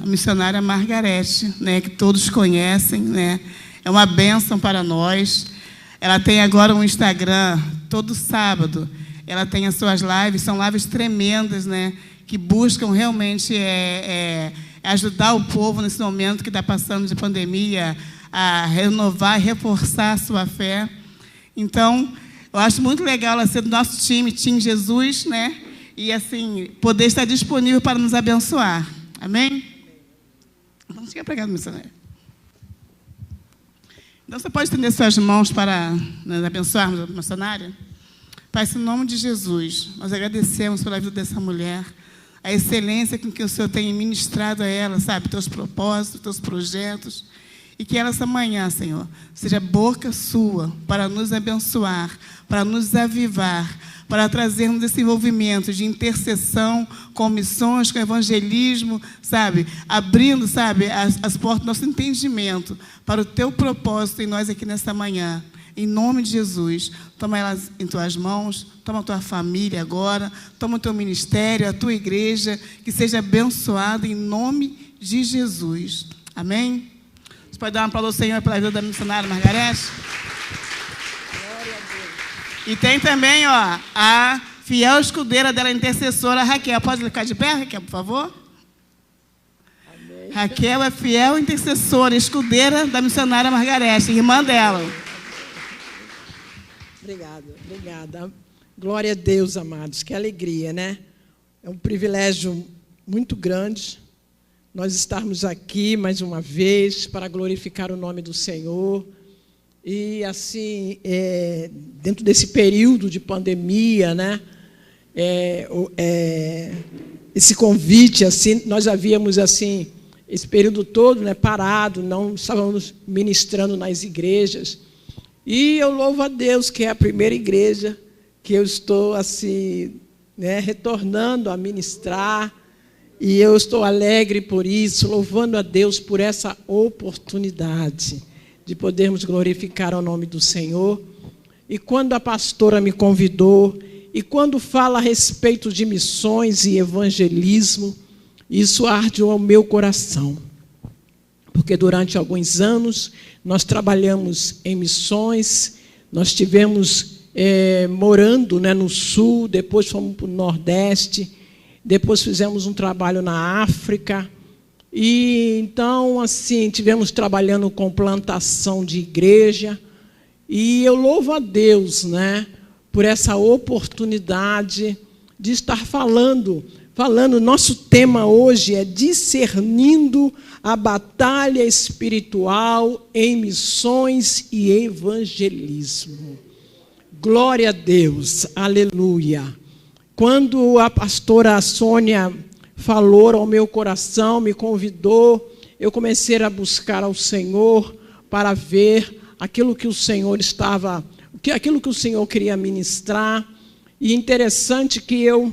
a missionária Margarete, né, que todos conhecem, né? É uma bênção para nós. Ela tem agora um Instagram, todo sábado. Ela tem as suas lives, são lives tremendas, né, que buscam realmente ajudar o povo nesse momento que está passando de pandemia, a renovar e reforçar a sua fé. Então, eu acho muito legal ela ser do nosso time, Time Jesus, né? E, assim, poder estar disponível para nos abençoar. Amém? Vamos ficar pregados, missionário. Então, você pode estender suas mãos para nos abençoarmos a missionária? Pai, em nome de Jesus, nós agradecemos pela vida dessa mulher, a excelência com que o Senhor tem ministrado a ela, sabe, teus propósitos, teus projetos, e que ela, essa manhã, Senhor, seja boca sua para nos abençoar, para nos avivar, para trazermos esse envolvimento de intercessão com missões, com evangelismo, sabe, abrindo, sabe, as portas do nosso entendimento para o teu propósito em nós aqui nesta manhã. Em nome de Jesus, toma elas em tuas mãos, toma a tua família agora, toma o teu ministério, a tua igreja, que seja abençoada em nome de Jesus. Amém? Você pode dar uma palavra ao Senhor pela vida da missionária Margarete? Glória a Deus. E tem também, ó, a fiel escudeira dela, intercessora, Raquel. Pode ficar de pé, Raquel, por favor? Amém. Raquel é fiel intercessora, escudeira da missionária Margarete, irmã dela. Obrigada. Glória a Deus, amados. Que alegria, né? É um privilégio muito grande nós estarmos aqui mais uma vez para glorificar o nome do Senhor. E, assim, dentro desse período de pandemia, né? Esse convite, assim, nós havíamos, assim, esse período todo, né, parado, não estávamos ministrando nas igrejas. E eu louvo a Deus, que é a primeira igreja que eu estou, assim, né, retornando a ministrar. E eu estou alegre por isso, louvando a Deus por essa oportunidade de podermos glorificar o nome do Senhor. E quando a pastora me convidou, e quando fala a respeito de missões e evangelismo, isso arde ao meu coração. Porque durante alguns anos nós trabalhamos em missões, nós estivemos morando, né, no Sul, depois fomos para o Nordeste, depois fizemos um trabalho na África. E então, assim, tivemos trabalhando com plantação de igreja. E eu louvo a Deus, né, por essa oportunidade de estar falando. Nosso tema hoje é discernindo a batalha espiritual em missões e evangelismo. Glória a Deus, aleluia. Quando a pastora Sônia falou ao meu coração, me convidou, eu comecei a buscar ao Senhor para ver aquilo que o Senhor queria ministrar. E interessante que eu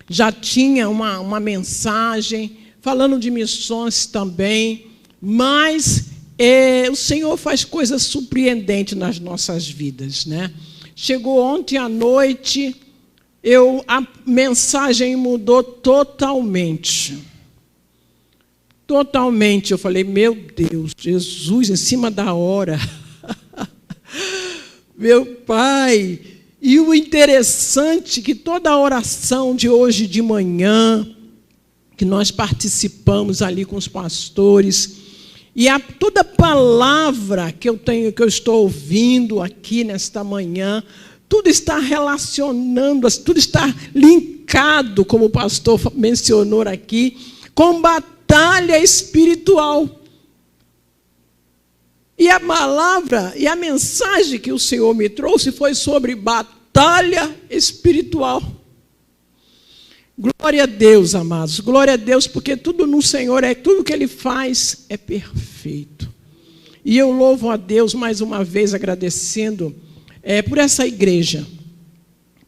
já tinha uma mensagem falando de missões também, mas o Senhor faz coisas surpreendentes nas nossas vidas, né? Chegou ontem à noite, a mensagem mudou totalmente. Totalmente. Eu falei, meu Deus, Jesus, em cima da hora. Meu Pai. E o interessante é que toda a oração de hoje de manhã, que nós participamos ali com os pastores, e toda palavra que eu estou ouvindo aqui nesta manhã, tudo está relacionando, tudo está linkado, como o pastor mencionou aqui, com batalha espiritual. E a palavra e a mensagem que o Senhor me trouxe foi sobre batalha espiritual. Glória a Deus, amados. Glória a Deus, porque tudo no Senhor, tudo que Ele faz é perfeito. E eu louvo a Deus mais uma vez, agradecendo por essa igreja.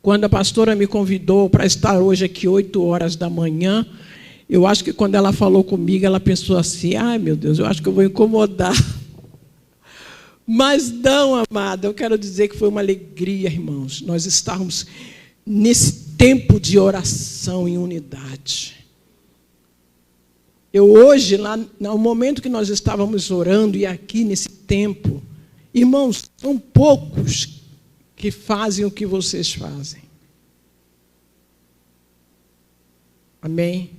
Quando a pastora me convidou para estar hoje aqui 8h da manhã, eu acho que quando ela falou comigo, ela pensou assim, ai meu Deus, eu acho que eu vou incomodar. Mas não, amada, eu quero dizer que foi uma alegria, irmãos, nós estarmos nesse tempo de oração em unidade. Eu hoje, lá no momento que nós estávamos orando e aqui nesse tempo, irmãos, são poucos que fazem o que vocês fazem. Amém?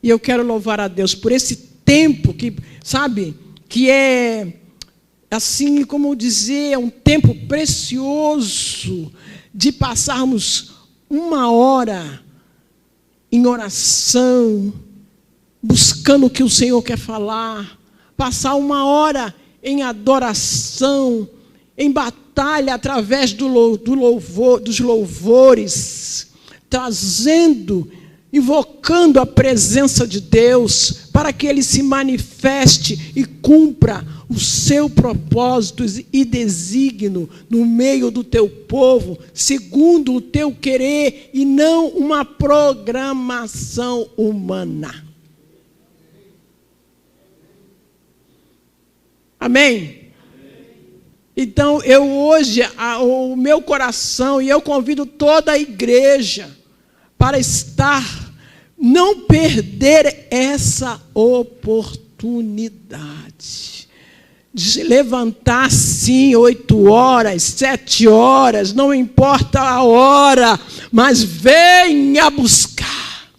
E eu quero louvar a Deus por esse tempo que, sabe, que é, assim como dizer, é um tempo precioso de passarmos 1 hora em oração, buscando o que o Senhor quer falar, passar 1 hora em adoração, em batalha através dos louvores, trazendo, invocando a presença de Deus, para que Ele se manifeste e cumpra o seu propósito e desígnio no meio do teu povo, segundo o teu querer e não uma programação humana. Amém? Então, eu hoje, o meu coração, e eu convido toda a igreja para não perder essa oportunidade de levantar, sim, 8 horas, 7 horas, não importa a hora, mas venha buscar,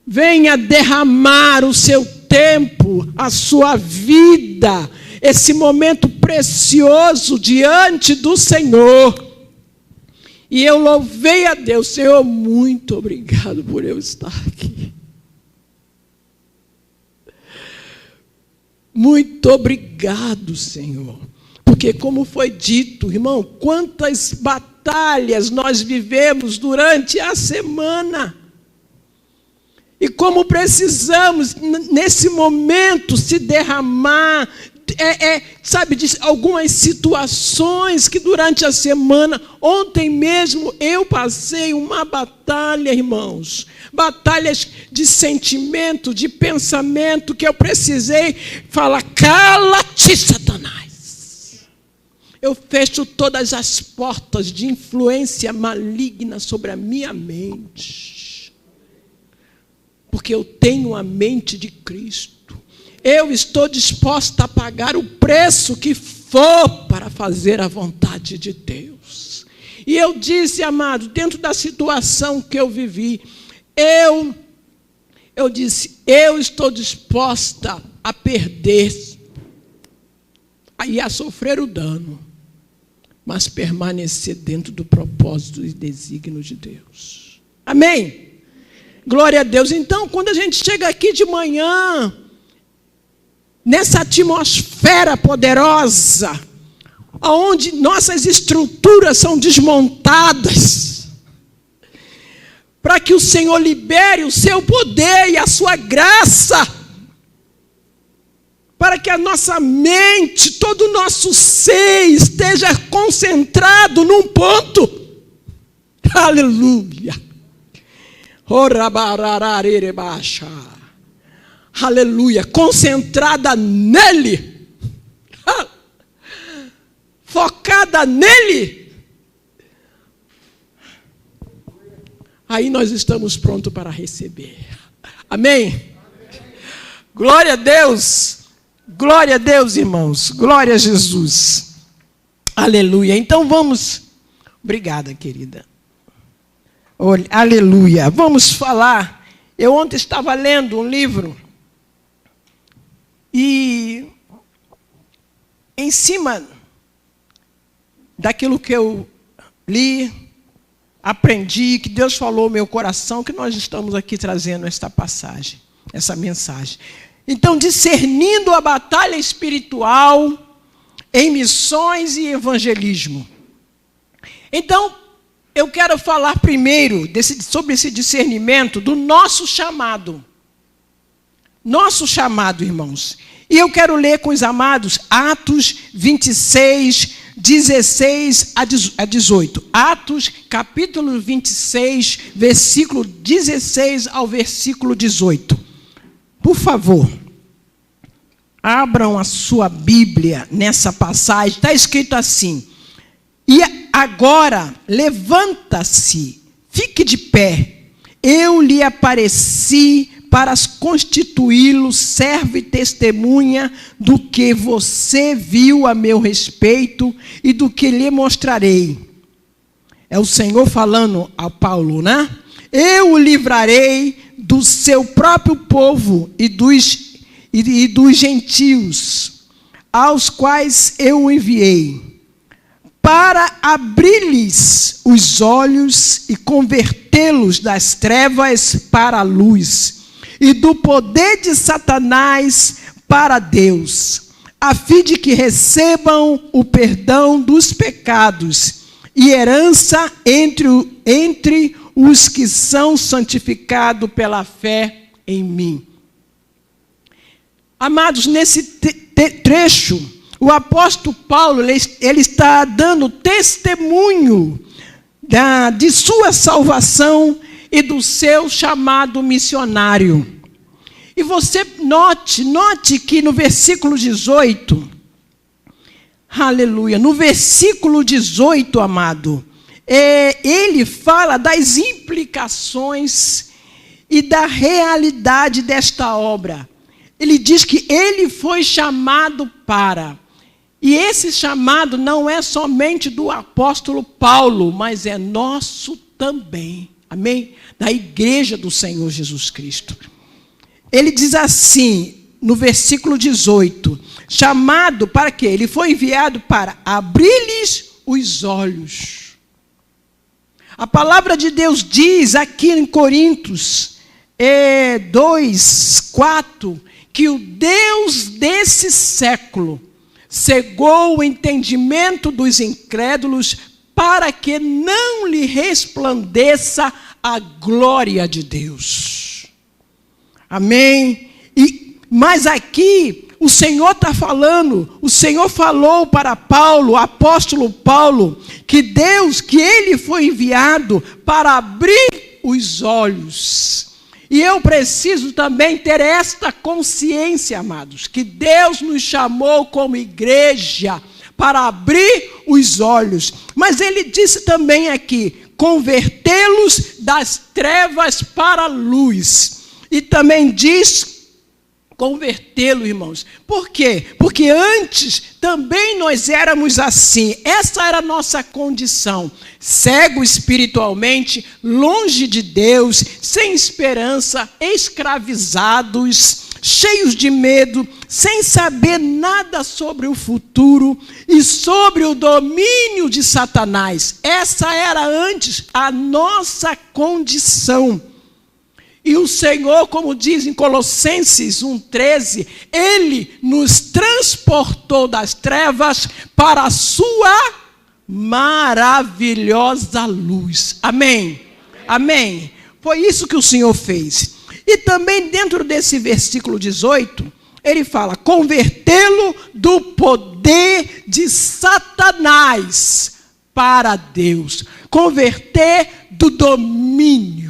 venha derramar o seu tempo, a sua vida, esse momento precioso diante do Senhor. E eu louvei a Deus, Senhor, muito obrigado por eu estar aqui. Muito obrigado, Senhor. Porque como foi dito, irmão, quantas batalhas nós vivemos durante a semana. E como precisamos, nesse momento, se derramar, sabe, de algumas situações que durante a semana, ontem mesmo, eu passei uma batalha, irmãos. Batalhas de sentimento, de pensamento, que eu precisei falar, cala-te, Satanás. Eu fecho todas as portas de influência maligna sobre a minha mente. Porque eu tenho a mente de Cristo. Eu estou disposta a pagar o preço que for para fazer a vontade de Deus. E eu disse, amado, dentro da situação que eu vivi, eu disse, eu estou disposta a perder e a sofrer o dano, mas permanecer dentro do propósito e desígnio de Deus. Amém? Glória a Deus. Então, quando a gente chega aqui de manhã, nessa atmosfera poderosa, onde nossas estruturas são desmontadas, para que o Senhor libere o seu poder e a sua graça, para que a nossa mente, todo o nosso ser esteja concentrado num ponto. Aleluia. Aleluia, concentrada nele, focada nele, aí nós estamos prontos para receber. Amém? Glória a Deus, irmãos, glória a Jesus, aleluia. Então vamos, obrigada, querida. Aleluia. Vamos falar. Eu ontem estava lendo um livro e em cima daquilo que eu li, aprendi, que Deus falou no meu coração, que nós estamos aqui trazendo esta passagem, essa mensagem. Então, discernindo a batalha espiritual em missões e evangelismo. Então, eu quero falar primeiro sobre esse discernimento do nosso chamado. Nosso chamado, irmãos. E eu quero ler com os amados Atos 26, 16 a 18. Atos, capítulo 26, versículo 16 ao versículo 18. Por favor, abram a sua Bíblia nessa passagem. Está escrito assim: e agora, levanta-se, fique de pé. Eu lhe apareci para constituí-lo servo e testemunha do que você viu a meu respeito e do que lhe mostrarei. É o Senhor falando a Paulo, né? Eu o livrarei do seu próprio povo e dos gentios, aos quais eu o enviei, para abrir-lhes os olhos e convertê-los das trevas para a luz, e do poder de Satanás para Deus, a fim de que recebam o perdão dos pecados e herança entre os que são santificados pela fé em mim. Amados, nesse trecho, o apóstolo Paulo ele está dando testemunho de sua salvação e do seu chamado missionário. E você note que no versículo 18, aleluia, no versículo 18, amado, ele fala das implicações e da realidade desta obra. Ele diz que ele foi chamado para. E esse chamado não é somente do apóstolo Paulo, mas é nosso também. Amém? Da igreja do Senhor Jesus Cristo. Ele diz assim, no versículo 18, chamado para quê? Ele foi enviado para abrir-lhes os olhos. A palavra de Deus diz aqui em Coríntios 2:4, que o Deus desse século cegou o entendimento dos incrédulos para que não lhe resplandeça a glória de Deus. Amém? Mas aqui o Senhor está falando, o Senhor falou para Paulo, o apóstolo Paulo, que ele foi enviado para abrir os olhos. E eu preciso também ter esta consciência, amados, que Deus nos chamou como igreja para abrir os olhos. Mas ele disse também aqui, convertê-los das trevas para a luz. E também diz convertê-lo, irmãos. Por quê? Porque antes também nós éramos assim. Essa era a nossa condição. Cego espiritualmente, longe de Deus, sem esperança, escravizados, cheios de medo, sem saber nada sobre o futuro e sobre o domínio de Satanás. Essa era antes a nossa condição. E o Senhor, como diz em Colossenses 1:13, Ele nos transportou das trevas para a sua maravilhosa luz. Amém? Amém. Foi isso que o Senhor fez. E também dentro desse versículo 18, ele fala, convertê-lo do poder de Satanás para Deus. Converter do domínio.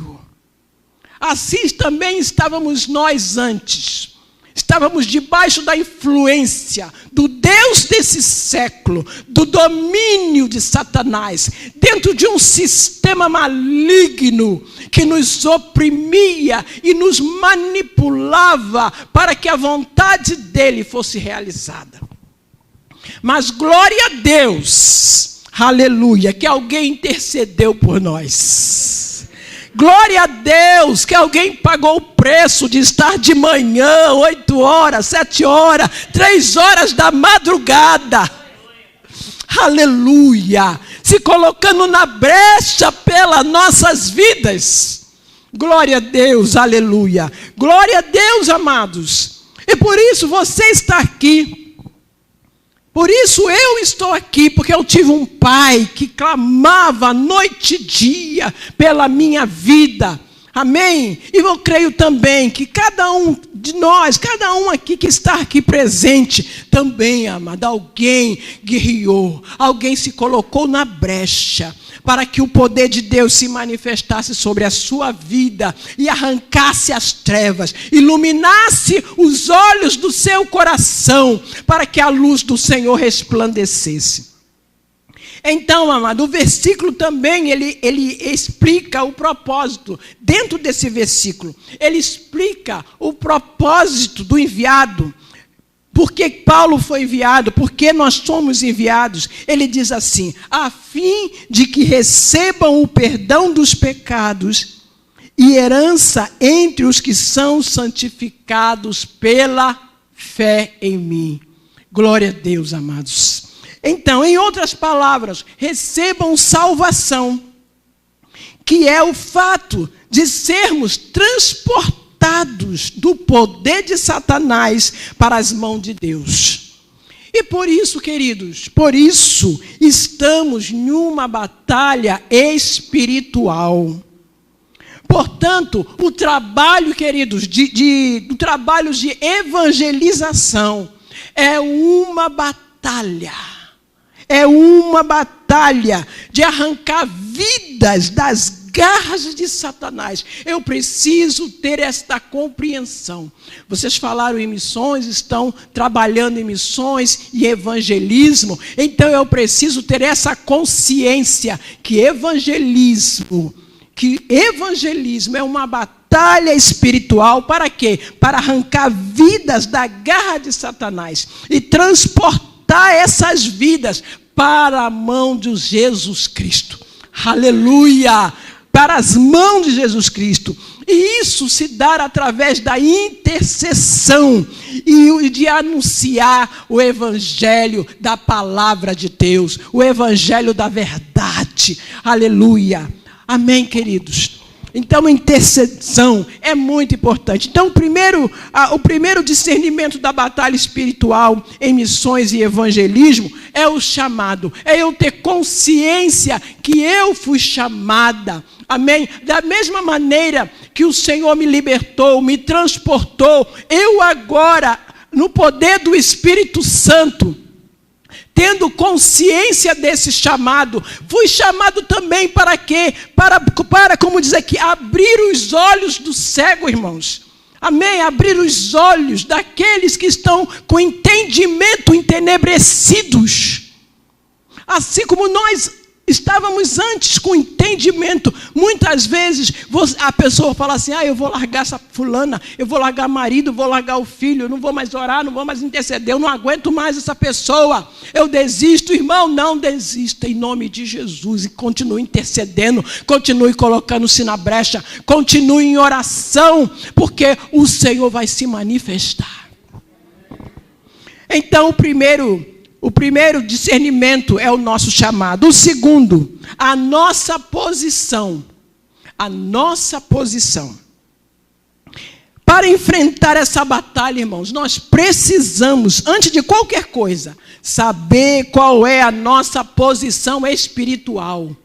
Assim também estávamos nós antes. Estávamos debaixo da influência do Deus desse século, do domínio de Satanás, dentro de um sistema maligno que nos oprimia e nos manipulava para que a vontade dele fosse realizada. Mas glória a Deus, aleluia, que alguém intercedeu por nós. Glória a Deus que alguém pagou o preço de estar de manhã, 8 horas, 7 horas, 3 horas da madrugada. Aleluia. Se colocando na brecha pelas nossas vidas. Glória a Deus, aleluia. Glória a Deus, amados. E por isso você está aqui. Por isso eu estou aqui, porque eu tive um pai que clamava noite e dia pela minha vida. Amém? E eu creio também que cada um de nós, cada um aqui que está aqui presente, também, amado, alguém guerreou, alguém se colocou na brecha para que o poder de Deus se manifestasse sobre a sua vida e arrancasse as trevas, iluminasse os olhos do seu coração para que a luz do Senhor resplandecesse. Então, amado, o versículo também, ele explica o propósito. Dentro desse versículo, ele explica o propósito do enviado. Por que Paulo foi enviado? Por que nós somos enviados? Ele diz assim: a fim de que recebam o perdão dos pecados e herança entre os que são santificados pela fé em mim. Glória a Deus, amados. Então, em outras palavras, recebam salvação, que é o fato de sermos transportados do poder de Satanás para as mãos de Deus. E por isso, queridos, por isso estamos numa batalha espiritual. Portanto, o trabalho, queridos, o trabalho de evangelização é uma batalha. É uma batalha de arrancar vidas das garras de Satanás. Eu preciso ter esta compreensão. Vocês falaram em missões, estão trabalhando em missões e evangelismo. Então eu preciso ter essa consciência que evangelismo é uma batalha espiritual. Para quê? Para arrancar vidas da garra de Satanás e transportar essas vidas para a mão de Jesus Cristo. Aleluia! Para as mãos de Jesus Cristo. E isso se dá através da intercessão e de anunciar o evangelho da palavra de Deus, o evangelho da verdade. Aleluia! Amém, queridos? Então, a intercessão é muito importante. Então, o primeiro discernimento da batalha espiritual em missões e evangelismo é o chamado. É eu ter consciência que eu fui chamada. Amém? Da mesma maneira que o Senhor me libertou, me transportou, eu agora, no poder do Espírito Santo, tendo consciência desse chamado, fui chamado também para quê? Para, como diz aqui, abrir os olhos do cego, irmãos. Amém? Abrir os olhos daqueles que estão com entendimento entenebrecidos. Assim como nós estávamos antes com entendimento. Muitas vezes a pessoa fala assim: eu vou largar essa fulana, eu vou largar o marido, eu vou largar o filho, eu não vou mais orar, não vou mais interceder, eu não aguento mais essa pessoa, eu desisto. Irmão, não desista em nome de Jesus e continue intercedendo, continue colocando-se na brecha, continue em oração, porque o Senhor vai se manifestar. Então, o primeiro discernimento é o nosso chamado. O segundo, a nossa posição. A nossa posição. Para enfrentar essa batalha, irmãos, nós precisamos, antes de qualquer coisa, saber qual é a nossa posição espiritual.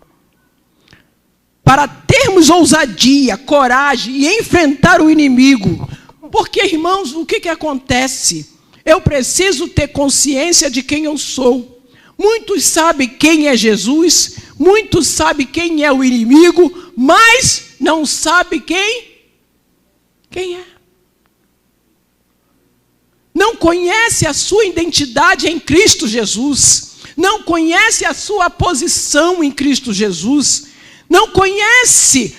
Para termos ousadia, coragem e enfrentar o inimigo. Porque, irmãos, o que acontece? Eu preciso ter consciência de quem eu sou. Muitos sabem quem é Jesus, muitos sabem quem é o inimigo, mas não sabem quem é. Não conhece a sua identidade em Cristo Jesus. Não conhece a sua posição em Cristo Jesus. Não conhece,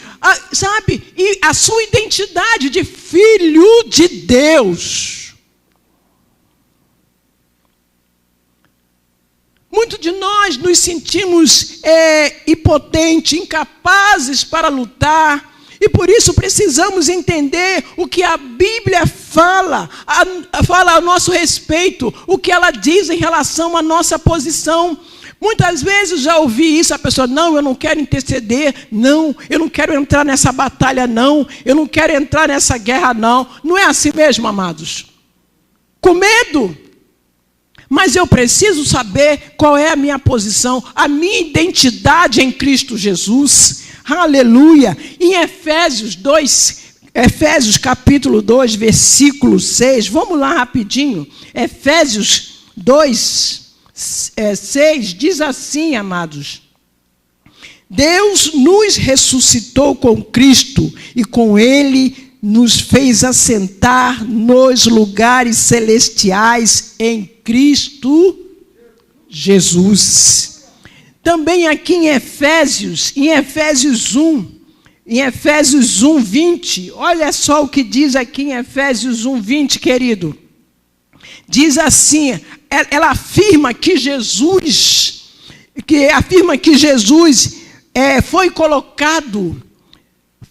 a sua identidade de filho de Deus. Muitos de nós nos sentimos impotentes, incapazes para lutar. E por isso precisamos entender o que a Bíblia fala a nosso respeito, o que ela diz em relação à nossa posição. Muitas vezes já ouvi isso, a pessoa: não, eu não quero interceder, não, eu não quero entrar nessa batalha, não, eu não quero entrar nessa guerra, não. Não é assim mesmo, amados? Com medo. Mas eu preciso saber qual é a minha posição, a minha identidade em Cristo Jesus. Aleluia! Em Efésios capítulo 2, versículo 6. Vamos lá rapidinho. Efésios 2, 6 diz assim, amados: Deus nos ressuscitou com Cristo e com Ele nos fez assentar nos lugares celestiais em Cristo Jesus. também aqui em Efésios 1, 20, olha só o que diz aqui em Efésios 1, 20, querido. Diz assim, ela afirma que Jesus foi colocado,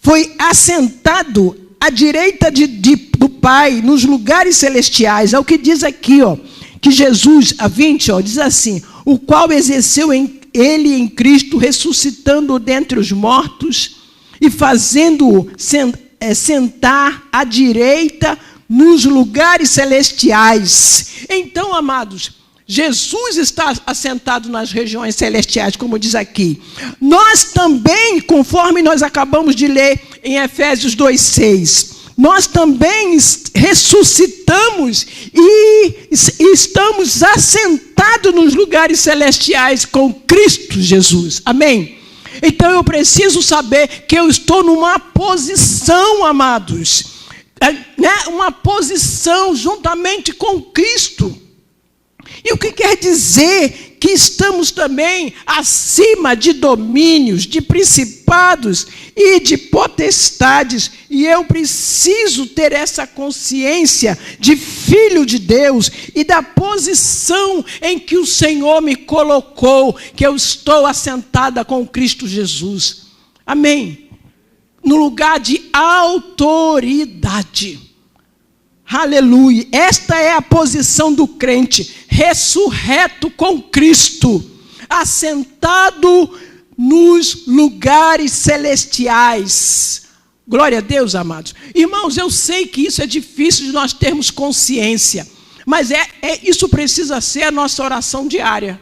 foi assentado à direita do Pai, nos lugares celestiais. É o que diz aqui, ó, que Jesus, a 20, ó, diz assim, o qual exerceu ele em Cristo, ressuscitando dentre os mortos e fazendo-o sentar à direita nos lugares celestiais. Então, amados, Jesus está assentado nas regiões celestiais, como diz aqui. Nós também, conforme nós acabamos de ler em Efésios 2:6, nós também ressuscitamos e estamos assentados nos lugares celestiais com Cristo Jesus. Amém? Então eu preciso saber que eu estou numa posição, amados, uma posição juntamente com Cristo. E o que quer dizer? Que estamos também acima de domínios, de principados e de potestades. E eu preciso ter essa consciência de filho de Deus e da posição em que o Senhor me colocou, que eu estou assentada com Cristo Jesus. Amém? No lugar de autoridade. Aleluia. Esta é a posição do crente, ressurreto com Cristo, assentado nos lugares celestiais. Glória a Deus, amados. Irmãos, eu sei que isso é difícil de nós termos consciência, mas isso precisa ser a nossa oração diária,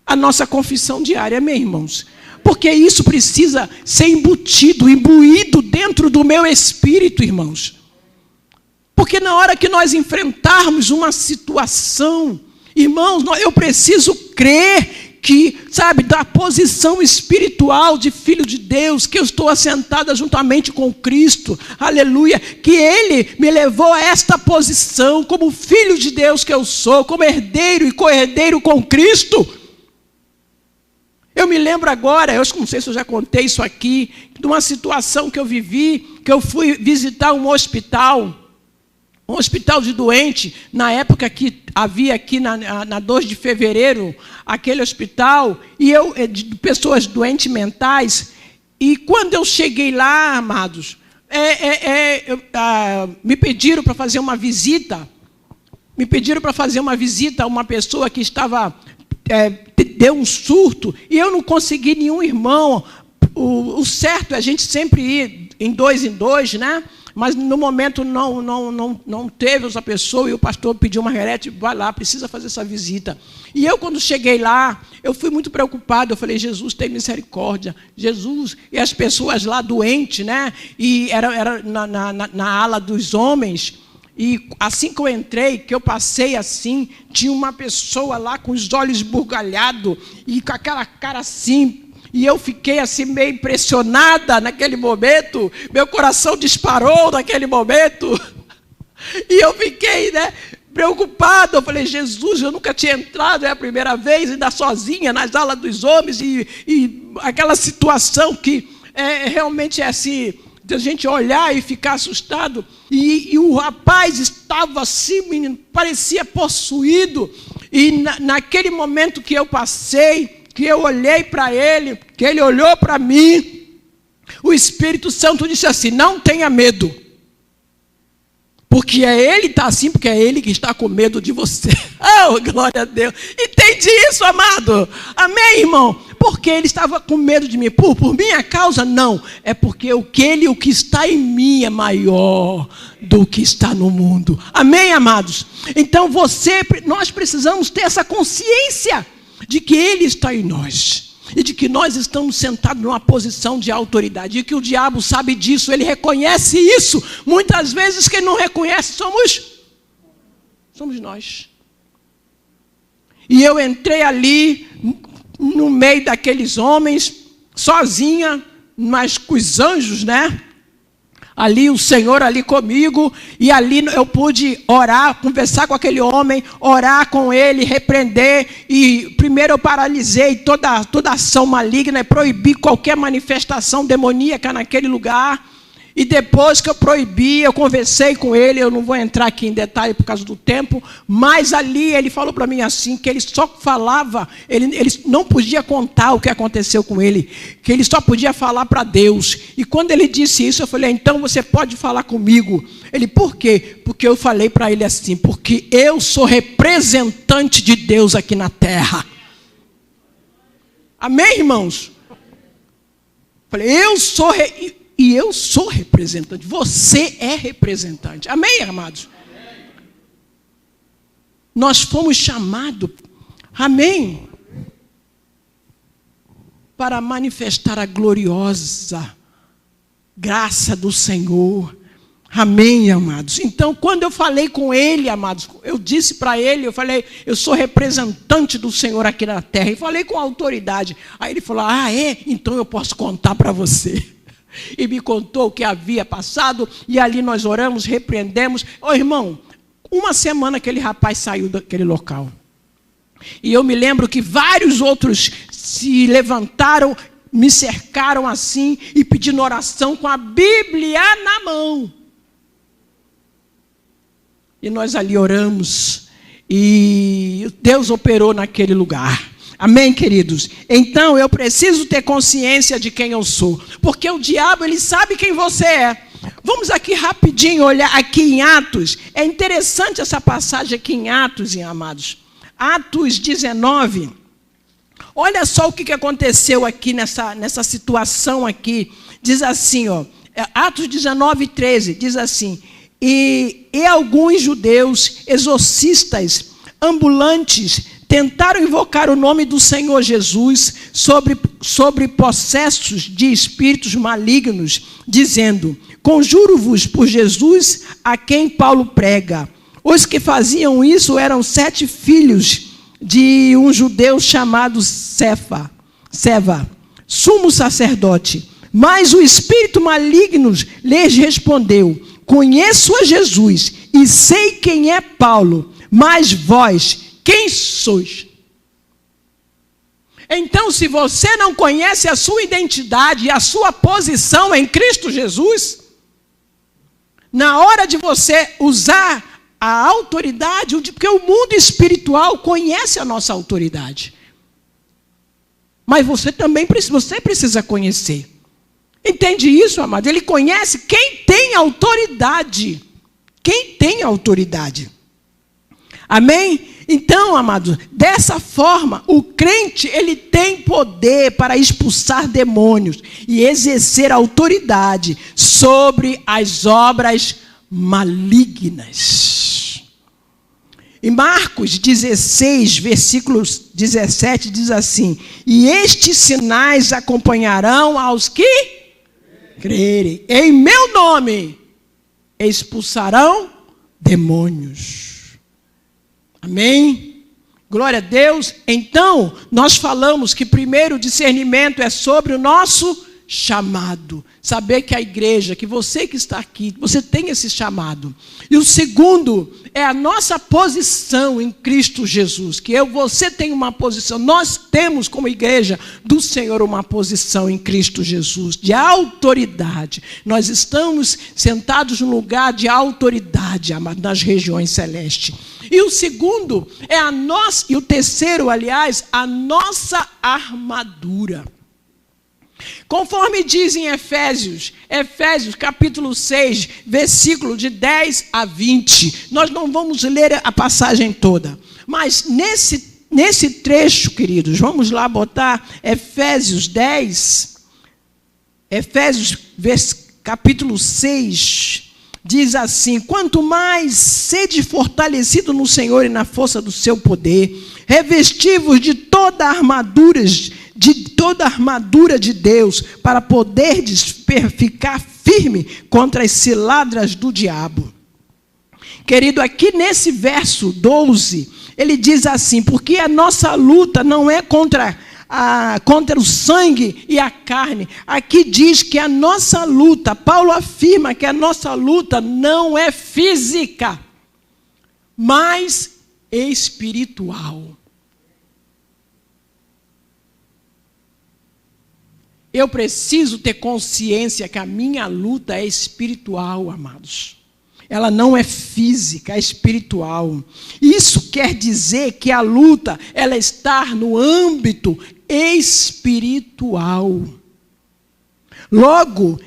a nossa confissão diária, amém, irmãos? Porque isso precisa ser imbuído dentro do meu espírito, irmãos. Porque na hora que nós enfrentarmos uma situação, irmãos, eu preciso crer que, sabe, da posição espiritual de filho de Deus, que eu estou assentada juntamente com Cristo, aleluia, que Ele me levou a esta posição, como filho de Deus que eu sou, como herdeiro e co-herdeiro com Cristo. Eu me lembro agora, eu não sei se eu já contei isso aqui, de uma situação que eu vivi, que eu fui visitar um hospital de doente, na época que havia aqui na 2 de fevereiro, aquele hospital, e de pessoas doentes mentais, e quando eu cheguei lá, amados, me pediram para fazer uma visita a uma pessoa que estava, deu um surto, e eu não consegui nenhum irmão. O certo é a gente sempre ir em dois, né? Mas no momento não teve essa pessoa, e o pastor pediu uma Margarete, vai lá, precisa fazer essa visita. E eu, quando cheguei lá, eu fui muito preocupado, eu falei, Jesus, tem misericórdia, Jesus, e as pessoas lá doentes, né? E era na ala dos homens, e assim que eu entrei, que eu passei assim, tinha uma pessoa lá com os olhos esbugalhados, e com aquela cara assim. E eu fiquei assim meio impressionada naquele momento, meu coração disparou naquele momento, e eu fiquei, né, preocupado. Eu falei, Jesus, eu nunca tinha entrado, é a primeira vez, ainda sozinha, nas alas dos homens, e aquela situação que realmente é assim, de a gente olhar e ficar assustado, e o rapaz estava assim, menino, parecia possuído, e naquele momento que eu passei, que eu olhei para ele, que ele olhou para mim, o Espírito Santo disse assim, não tenha medo, porque ele está assim, porque é ele que está com medo de você. Oh, glória a Deus. Entende isso, amado? Amém, irmão? Porque ele estava com medo de mim. Por minha causa? Não. É porque o que está em mim é maior do que está no mundo. Amém, amados? Então nós precisamos ter essa consciência de que Ele está em nós, e de que nós estamos sentados numa posição de autoridade, e que o diabo sabe disso, ele reconhece isso. Muitas vezes quem não reconhece somos nós. E eu entrei ali, no meio daqueles homens, sozinha, mas com os anjos, né? Ali o Senhor ali comigo, e ali eu pude orar, conversar com aquele homem, orar com ele, repreender, e primeiro eu paralisei toda ação maligna e proibi qualquer manifestação demoníaca naquele lugar. E depois que eu proibi, eu conversei com ele, eu não vou entrar aqui em detalhe por causa do tempo, mas ali ele falou para mim assim, que ele só falava, ele não podia contar o que aconteceu com ele, que ele só podia falar para Deus. E quando ele disse isso, eu falei, então você pode falar comigo. Ele, por quê? Porque eu falei para ele assim, porque eu sou representante de Deus aqui na terra. Amém, irmãos? Falei, eu sou representante. Você é representante. Amém, amados? Amém. Nós fomos chamados, amém, para manifestar a gloriosa graça do Senhor. Amém, amados? Então, quando eu falei com ele, amados, eu disse para ele, eu falei, eu sou representante do Senhor aqui na terra. E falei com autoridade. Aí ele falou, então eu posso contar para você. E me contou o que havia passado, e ali nós oramos, repreendemos. Irmão, uma semana aquele rapaz saiu daquele local. E eu me lembro que vários outros se levantaram, me cercaram assim, e pedindo oração com a Bíblia na mão. E nós ali oramos, e Deus operou naquele lugar. Amém, queridos? Então, eu preciso ter consciência de quem eu sou. Porque o diabo, ele sabe quem você é. Vamos aqui rapidinho olhar aqui em Atos. É interessante essa passagem aqui em Atos, amados. Atos 19. Olha só o que aconteceu aqui nessa situação aqui. Diz assim, Atos 19, 13. Diz assim, e alguns judeus exorcistas ambulantes tentaram invocar o nome do Senhor Jesus sobre possessos de espíritos malignos, dizendo, conjuro-vos por Jesus a quem Paulo prega. Os que faziam isso eram 7 filhos de um judeu chamado Seva, sumo sacerdote. Mas o espírito maligno lhes respondeu, conheço a Jesus e sei quem é Paulo, mas vós, quem sois? Então, se você não conhece a sua identidade e a sua posição em Cristo Jesus, na hora de você usar a autoridade, porque o mundo espiritual conhece a nossa autoridade. Mas você também precisa conhecer. Entende isso, amado? Ele conhece quem tem autoridade. Quem tem autoridade. Amém? Então, amados, dessa forma, o crente, ele tem poder para expulsar demônios e exercer autoridade sobre as obras malignas. Em Marcos 16, versículos 17, diz assim, e estes sinais acompanharão aos que crerem. Em meu nome expulsarão demônios. Amém? Glória a Deus. Então, nós falamos que primeiro o discernimento é sobre o nosso chamado. Saber que a igreja, que você que está aqui, você tem esse chamado. E o segundo é a nossa posição em Cristo Jesus. Que você tem uma posição, nós temos como igreja do Senhor uma posição em Cristo Jesus, de autoridade. Nós estamos sentados num lugar de autoridade, amado, nas regiões celestes. E o segundo é e o terceiro, aliás, a nossa armadura. Conforme diz em Efésios capítulo 6, versículo de 10 a 20. Nós não vamos ler a passagem toda. Mas nesse trecho, queridos, vamos lá botar Efésios 10. Efésios capítulo 6. Diz assim, quanto mais sede fortalecido no Senhor e na força do seu poder, revestivos de toda a armadura de Deus, para poderdes ficar firme contra as ciladas do diabo. Querido, aqui nesse verso 12, ele diz assim, porque a nossa luta não é contra contra o sangue e a carne. Aqui diz que a nossa luta, Paulo afirma que a nossa luta não é física, mas espiritual. Eu preciso ter consciência que a minha luta é espiritual, amados. Ela não é física, é espiritual. Isso quer dizer que a luta, ela está no âmbito espiritual. Logo,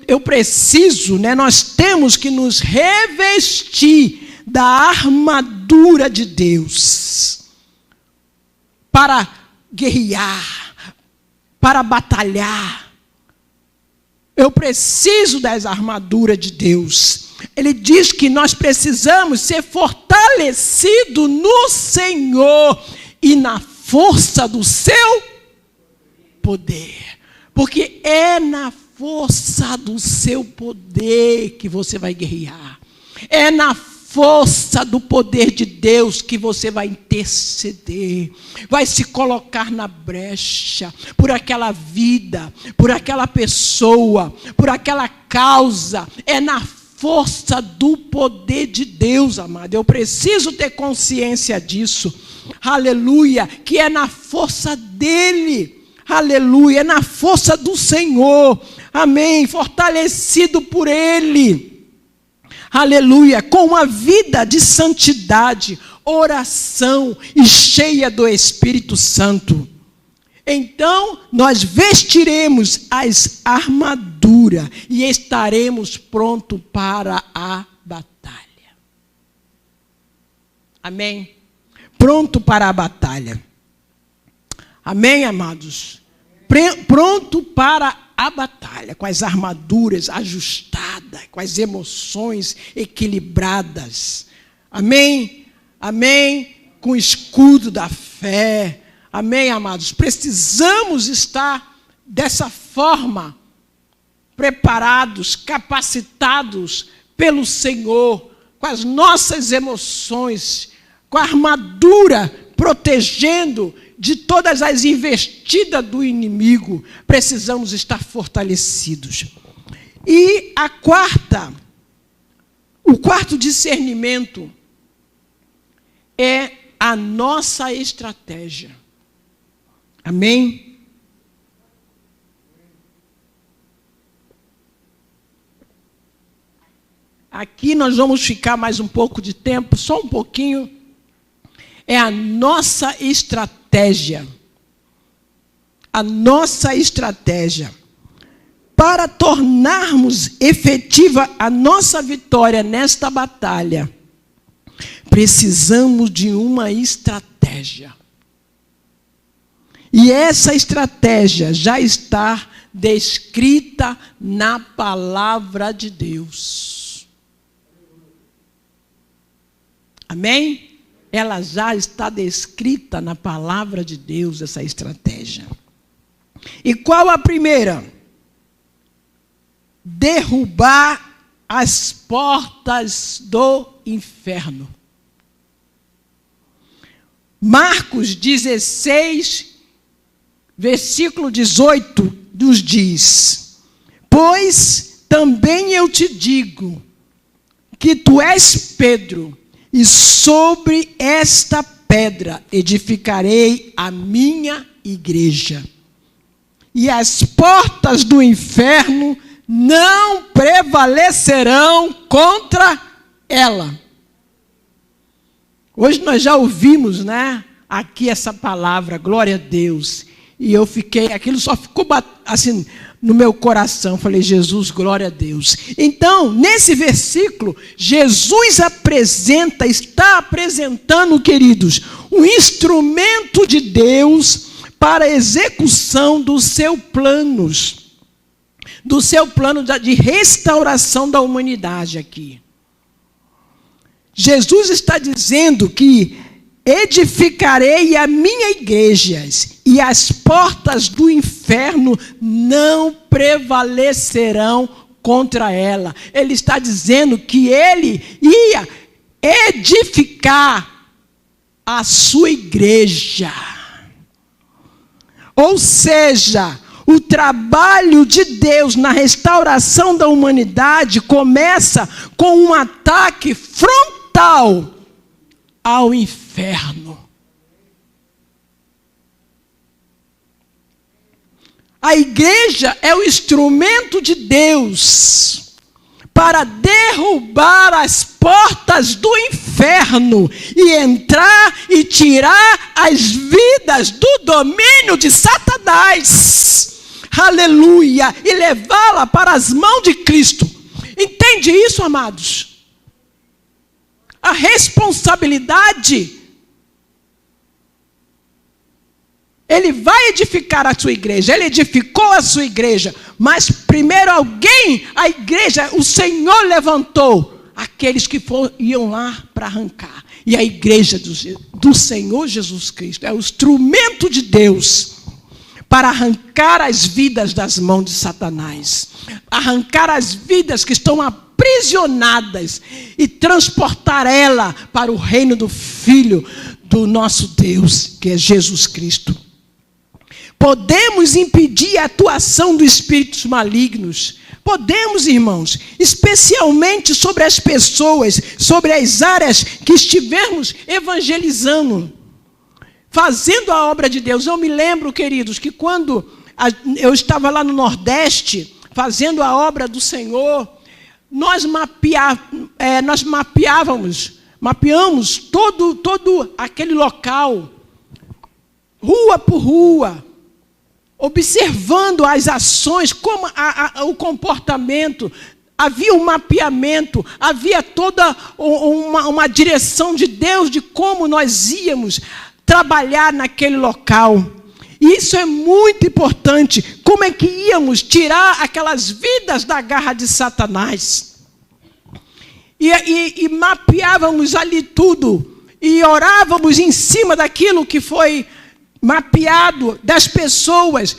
eu preciso, nós temos que nos revestir da armadura de Deus para guerrear, para batalhar. Eu preciso das armaduras de Deus. Ele diz que nós precisamos ser fortalecidos no Senhor e na força do seu poder. Porque é na força do seu poder que você vai guerrear. É na força do poder de Deus que você vai interceder, vai se colocar na brecha por aquela vida, por aquela pessoa, por aquela causa. É na força do poder de Deus, amado. Eu preciso ter consciência disso. Aleluia, que é na força dele. Aleluia, é na força do Senhor. Amém, fortalecido por ele. Aleluia, com uma vida de santidade, oração e cheia do Espírito Santo. Então, nós vestiremos as armaduras e estaremos prontos para a batalha. Amém? Pronto para a batalha. Amém, amados? Pronto para a batalha, com as armaduras ajustadas, com as emoções equilibradas. Amém? Amém? Com o escudo da fé. Amém, amados? Precisamos estar dessa forma, preparados, capacitados pelo Senhor, com as nossas emoções, com a armadura protegendo de todas as investidas do inimigo. Precisamos estar fortalecidos. E o quarto discernimento é a nossa estratégia. Amém? Aqui nós vamos ficar mais um pouco de tempo, só um pouquinho. É a nossa estratégia. A nossa estratégia. Para tornarmos efetiva a nossa vitória nesta batalha, precisamos de uma estratégia. E essa estratégia já está descrita na palavra de Deus. Amém? Ela já está descrita na palavra de Deus, essa estratégia. E qual a primeira? Derrubar as portas do inferno. Marcos 16, versículo 18, nos diz: pois também eu te digo que tu és Pedro, e sobre esta pedra edificarei a minha igreja. E as portas do inferno não prevalecerão contra ela. Hoje nós já ouvimos, aqui essa palavra, glória a Deus. E eu fiquei, aquilo só ficou assim no meu coração. Falei, Jesus, glória a Deus. Então, nesse versículo, Jesus está apresentando, queridos, um instrumento de Deus para a execução dos seus planos. Do seu plano de restauração da humanidade aqui. Jesus está dizendo que edificarei a minha igreja e as portas do inferno não prevalecerão contra ela. Ele está dizendo que ele ia edificar a sua igreja. Ou seja, o trabalho de Deus na restauração da humanidade começa com um ataque frontal ao inferno. A igreja é o instrumento de Deus para derrubar as portas do inferno e entrar e tirar as vidas do domínio de Satanás. Aleluia! E levá-la para as mãos de Cristo. Entende isso, amados? A responsabilidade. Ele vai edificar a sua igreja. Ele edificou a sua igreja. Mas primeiro a igreja, o Senhor levantou aqueles que iam lá para arrancar. E a igreja do Senhor Jesus Cristo é o instrumento de Deus para arrancar as vidas das mãos de Satanás. Arrancar as vidas que estão aprisionadas e transportar ela para o reino do Filho do nosso Deus, que é Jesus Cristo. Podemos impedir a atuação dos espíritos malignos. Podemos, irmãos, especialmente sobre as pessoas, sobre as áreas que estivermos evangelizando, fazendo a obra de Deus. Eu me lembro, queridos, que quando eu estava lá no Nordeste, fazendo a obra do Senhor, nós mapeamos todo aquele local, rua por rua, observando as ações, como o comportamento. Havia um mapeamento, havia toda uma direção de Deus de como nós íamos trabalhar naquele local. E isso é muito importante. Como é que íamos tirar aquelas vidas da garra de Satanás? E mapeávamos ali tudo. E orávamos em cima daquilo que foi mapeado, das pessoas,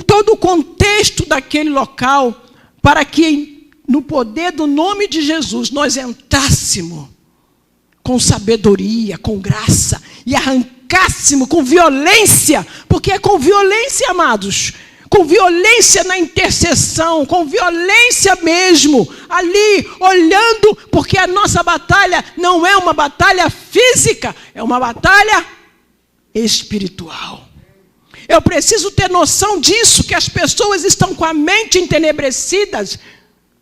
todo o contexto daquele local, para que no poder do nome de Jesus nós entrássemos com sabedoria, com graça, e arrancássemos com violência, porque é com violência, amados, com violência na intercessão, com violência mesmo, ali, olhando, porque a nossa batalha não é uma batalha física, é uma batalha espiritual. Eu preciso ter noção disso, que as pessoas estão com a mente entenebrecidas,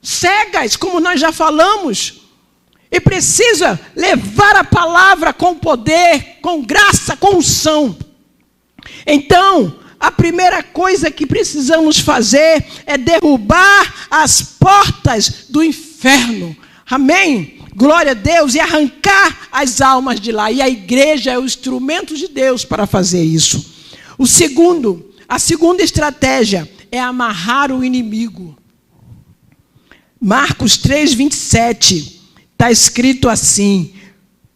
cegas, como nós já falamos, e precisa levar a palavra com poder, com graça, com unção. Então, a primeira coisa que precisamos fazer é derrubar as portas do inferno. Amém? Glória a Deus, e arrancar as almas de lá. E a igreja é o instrumento de Deus para fazer isso. A segunda estratégia é amarrar o inimigo. Marcos 3, 27, está escrito assim: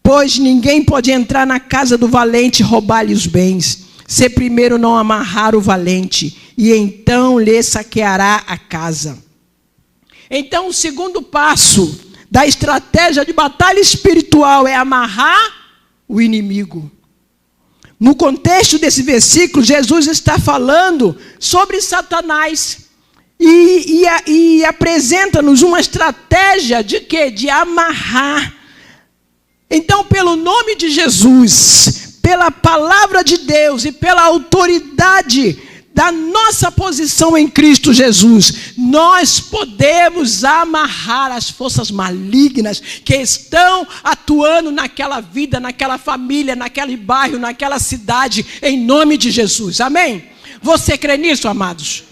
pois ninguém pode entrar na casa do valente e roubar-lhe os bens, se primeiro não amarrar o valente, e então lhe saqueará a casa. Então, o segundo passo da estratégia de batalha espiritual é amarrar o inimigo. No contexto desse versículo, Jesus está falando sobre Satanás e apresenta-nos uma estratégia de quê? De amarrar. Então, pelo nome de Jesus, pela palavra de Deus e pela autoridade da nossa posição em Cristo Jesus, nós podemos amarrar as forças malignas que estão atuando naquela vida, naquela família, naquele bairro, naquela cidade, em nome de Jesus. Amém? Você crê nisso, amados?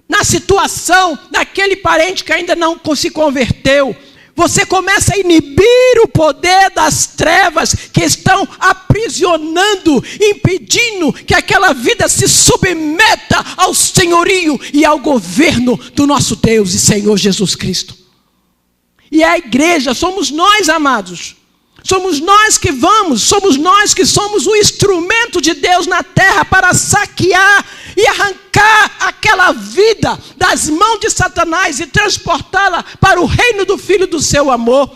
Na situação daquele parente que ainda não se converteu, você começa a inibir o poder das trevas que estão aprisionando, impedindo que aquela vida se submeta ao senhorio e ao governo do nosso Deus e Senhor Jesus Cristo. E a igreja somos nós, amados. Somos nós que somos nós que somos o instrumento de Deus na terra para saquear e arrancar aquela vida das mãos de Satanás e transportá-la para o reino do Filho do seu amor.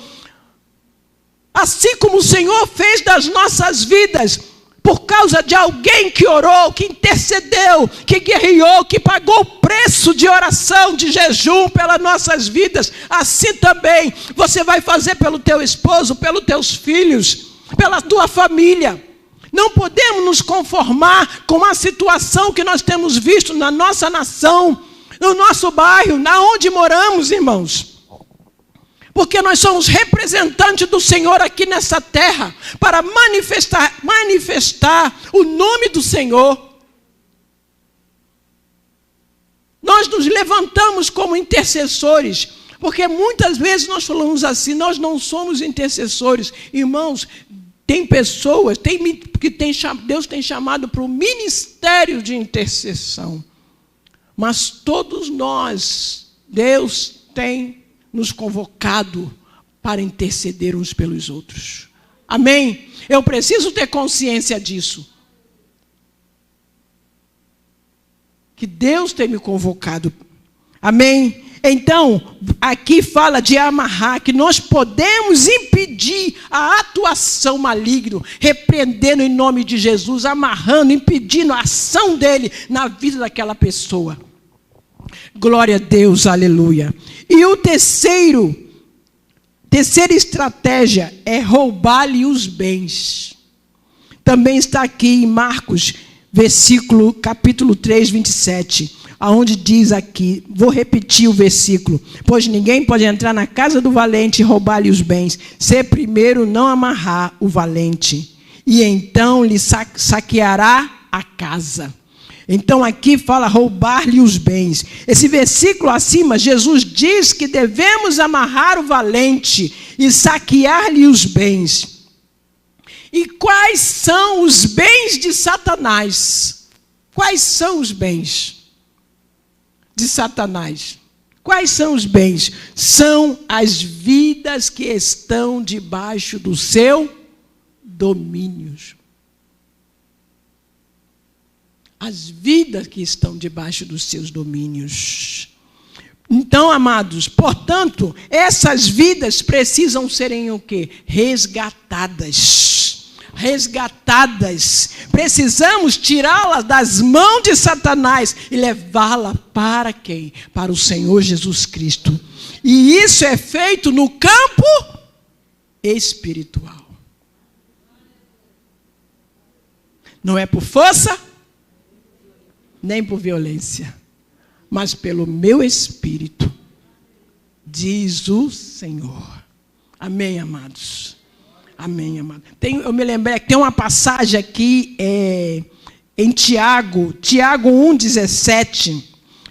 Assim como o Senhor fez das nossas vidas, por causa de alguém que orou, que intercedeu, que guerreou, que pagou o preço de oração, de jejum pelas nossas vidas, assim também você vai fazer pelo teu esposo, pelos teus filhos, pela tua família. Não podemos nos conformar com a situação que nós temos visto na nossa nação, no nosso bairro, na onde moramos, irmãos. Porque nós somos representantes do Senhor aqui nessa terra, para manifestar o nome do Senhor. Nós nos levantamos como intercessores, porque muitas vezes nós falamos assim, nós não somos intercessores. Irmãos, tem pessoas, Deus tem chamado para o ministério de intercessão. Mas todos nós, Deus tem nos convocado para interceder uns pelos outros. Amém? Eu preciso ter consciência disso. Que Deus tem me convocado. Amém? Então, aqui fala de amarrar, que nós podemos impedir a atuação maligna, repreendendo em nome de Jesus, amarrando, impedindo a ação dele na vida daquela pessoa. Glória a Deus, aleluia. E o terceira estratégia é roubar-lhe os bens. Também está aqui em Marcos, capítulo 3, 27, aonde diz aqui, vou repetir o versículo: pois ninguém pode entrar na casa do valente e roubar-lhe os bens, se primeiro não amarrar o valente, e então lhe saqueará a casa. Então aqui fala roubar-lhe os bens. Esse versículo acima, Jesus diz que devemos amarrar o valente e saquear-lhe os bens. E quais são os bens de Satanás? Quais são os bens de Satanás? Quais são os bens? São as vidas que estão debaixo do seu domínio. As vidas que estão debaixo dos seus domínios. Então, amados, portanto, essas vidas precisam serem o quê? Resgatadas. Resgatadas. Precisamos tirá-las das mãos de Satanás e levá-la para quem? Para o Senhor Jesus Cristo. E isso é feito no campo espiritual. Não é por força, nem por violência, mas pelo meu Espírito, diz o Senhor. Amém, amados? Amém, amados. Eu me lembrei que tem uma passagem aqui em Tiago 1,17,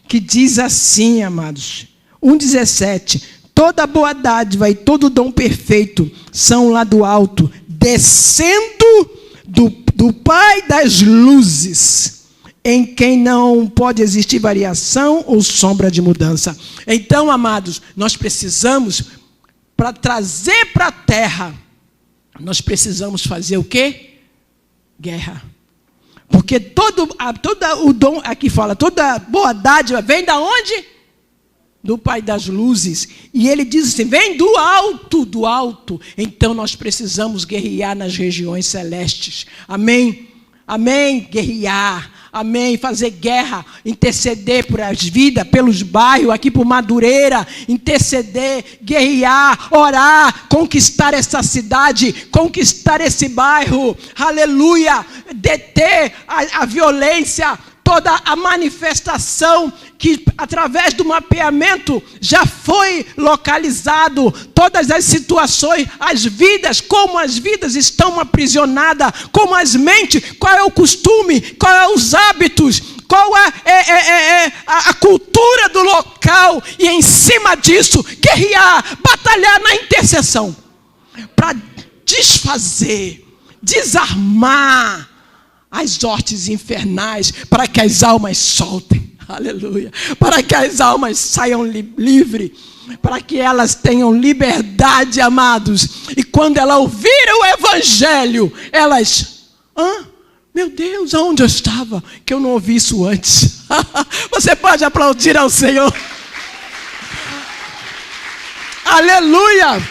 que diz assim, amados, 1,17: toda boa dádiva e todo dom perfeito são lá do alto, descendo do Pai das luzes, em quem não pode existir variação ou sombra de mudança. Então, amados, nós precisamos, para trazer para a terra, nós precisamos fazer o quê? Guerra. Porque todo o dom, aqui fala, toda boa dádiva vem da onde? Do Pai das luzes. E ele diz assim, vem do alto, do alto. Então nós precisamos guerrear nas regiões celestes. Amém? Amém? Guerrear. Amém, fazer guerra, interceder por as vidas, pelos bairros, aqui por Madureira, interceder, guerrear, orar, conquistar essa cidade, conquistar esse bairro, aleluia, deter a violência, toda a manifestação que através do mapeamento já foi localizado, todas as situações, as vidas, como as vidas estão aprisionadas, como as mentes, qual é o costume, qual é os hábitos, qual é a cultura do local, e em cima disso, guerrear, batalhar na intercessão, para desfazer, desarmar as hortes infernais, para que as almas soltem. Aleluia. Para que as almas saiam livres, para que elas tenham liberdade, amados. E quando elas ouvirem o Evangelho, elas... meu Deus, aonde eu estava? Que eu não ouvi isso antes. Você pode aplaudir ao Senhor. Aleluia.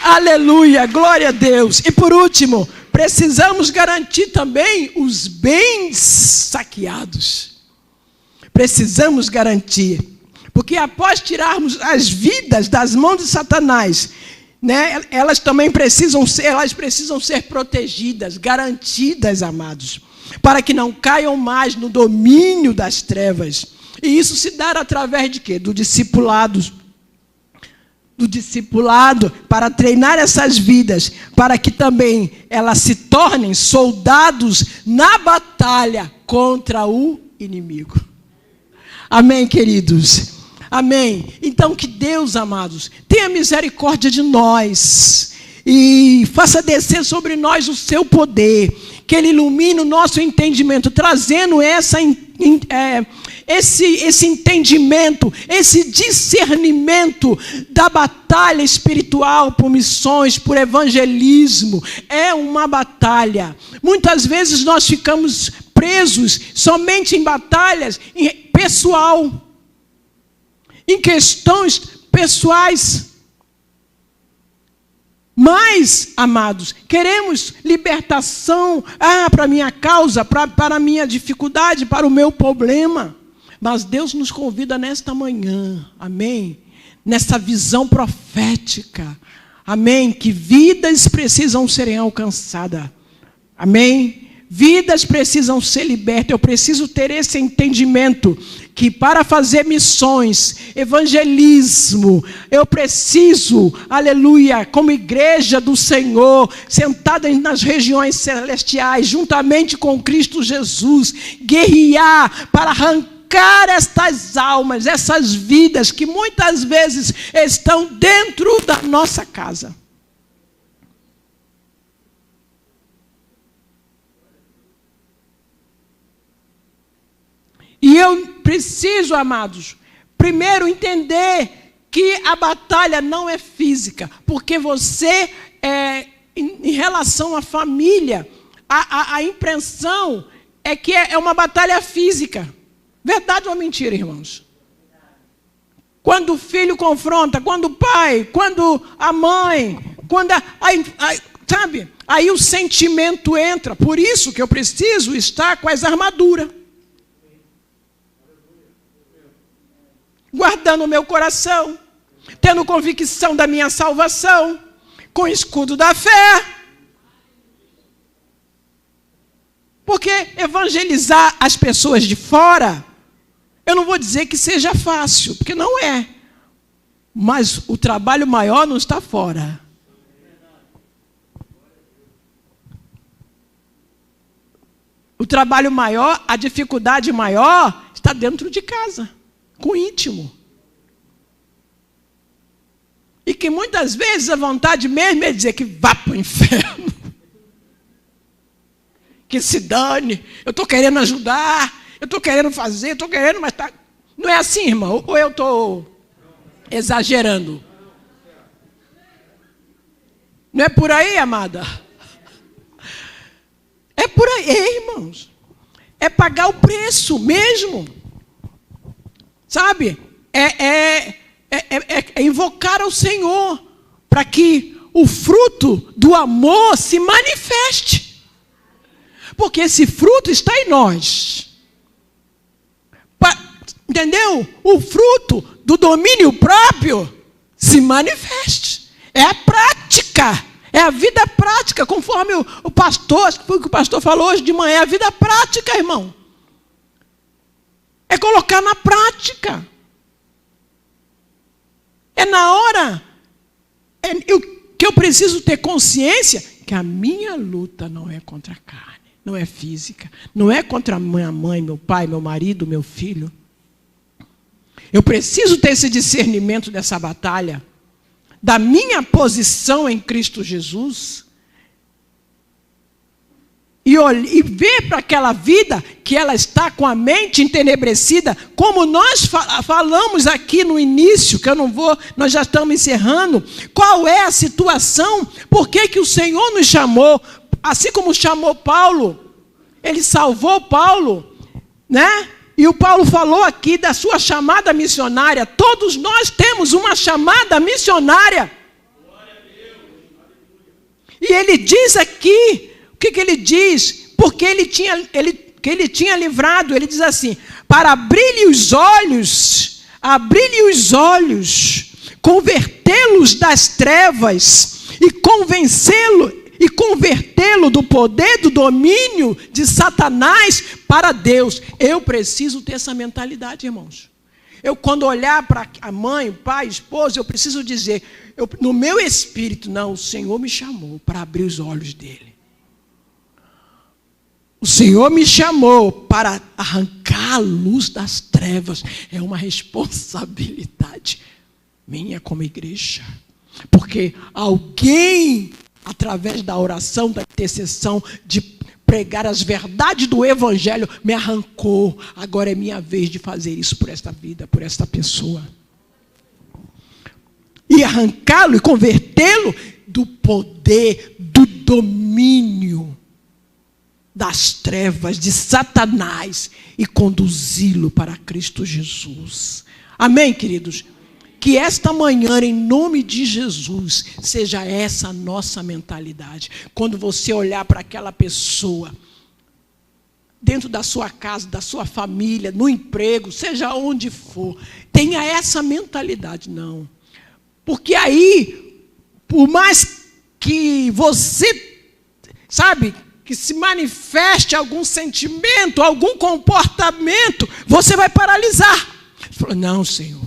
Aleluia. Glória a Deus. E por último, precisamos garantir também os bens saqueados. Precisamos garantir. Porque após tirarmos as vidas das mãos de Satanás, né, elas precisam ser protegidas, garantidas, amados, para que não caiam mais no domínio das trevas. E isso se dá através de quê? Do discipulado, para treinar essas vidas, para que também elas se tornem soldados na batalha contra o inimigo. Amém, queridos? Amém. Então que Deus, amados, tenha misericórdia de nós e faça descer sobre nós o seu poder, que Ele ilumine o nosso entendimento, trazendo esse entendimento, esse discernimento da batalha espiritual por missões, por evangelismo. É uma batalha. Muitas vezes nós ficamos presos somente em batalhas pessoal, em questões pessoais. Mas, amados, queremos libertação para a minha causa, para a minha dificuldade, para o meu problema. Mas Deus nos convida nesta manhã, amém? Nessa visão profética, amém? Que vidas precisam serem alcançadas, amém? Vidas precisam ser libertas. Eu preciso ter esse entendimento que para fazer missões, evangelismo, eu preciso, aleluia, como igreja do Senhor, sentada nas regiões celestiais, juntamente com Cristo Jesus, guerrear para arrancar estas almas, essas vidas que muitas vezes estão dentro da nossa casa. E eu preciso, amados, primeiro entender que a batalha não é física, porque você, em relação à família, a impressão é que é uma batalha física. Verdade ou mentira, irmãos? Quando o filho confronta, quando o pai, quando a mãe, sabe? Aí o sentimento entra. Por isso que eu preciso estar com as armaduras. Guardando o meu coração, tendo convicção da minha salvação, com o escudo da fé. Porque evangelizar as pessoas de fora, eu não vou dizer que seja fácil, porque não é. Mas o trabalho maior não está fora. O trabalho maior, a dificuldade maior, está dentro de casa. Com o íntimo. E que muitas vezes a vontade mesmo é dizer que vá para o inferno. Que se dane, eu estou querendo ajudar, eu estou querendo fazer, estou querendo, mas tá... Não é assim, irmão? Ou eu estou exagerando? Não é por aí, amada? É por aí, irmãos. É pagar o preço mesmo. Sabe? É invocar ao Senhor para que o fruto do amor se manifeste. Porque esse fruto está em nós. Entendeu? O fruto do domínio próprio se manifeste. É a prática. É a vida prática, conforme o pastor, acho que foi o que o pastor falou hoje de manhã, é a vida prática, irmão. É colocar na prática. É na hora que eu preciso ter consciência que a minha luta não é contra a carne, não é física, não é contra a minha mãe, meu pai, meu marido, meu filho. Eu preciso ter esse discernimento dessa batalha, da minha posição em Cristo Jesus, e ver para aquela vida que ela está com a mente entenebrecida, como nós falamos aqui no início, que eu não vou, nós já estamos encerrando. Qual é a situação? Por que o Senhor nos chamou? Assim como chamou Paulo, Ele salvou Paulo, né? E o Paulo falou aqui da sua chamada missionária. Todos nós temos uma chamada missionária. E ele diz aqui, que ele diz? Porque ele tinha livrado, ele diz assim, para abrir-lhe os olhos, convertê-los das trevas e convertê-lo do poder, do domínio de Satanás para Deus. Eu preciso ter essa mentalidade, irmãos. Eu, quando olhar para a mãe, o pai, a esposa, eu preciso dizer, no meu espírito, não, o Senhor me chamou para abrir os olhos dele. O Senhor me chamou para arrancar a luz das trevas. É uma responsabilidade minha como igreja. Porque alguém, através da oração, da intercessão, de pregar as verdades do Evangelho, me arrancou. Agora é minha vez de fazer isso por esta vida, por esta pessoa. E arrancá-lo e convertê-lo do poder, do domínio das trevas, de Satanás, e conduzi-lo para Cristo Jesus. Amém, queridos? Que esta manhã, em nome de Jesus, seja essa a nossa mentalidade. Quando você olhar para aquela pessoa, dentro da sua casa, da sua família, no emprego, seja onde for, tenha essa mentalidade, não. Porque aí, por mais que você, que se manifeste algum sentimento, algum comportamento, você vai paralisar. Você fala, não, Senhor,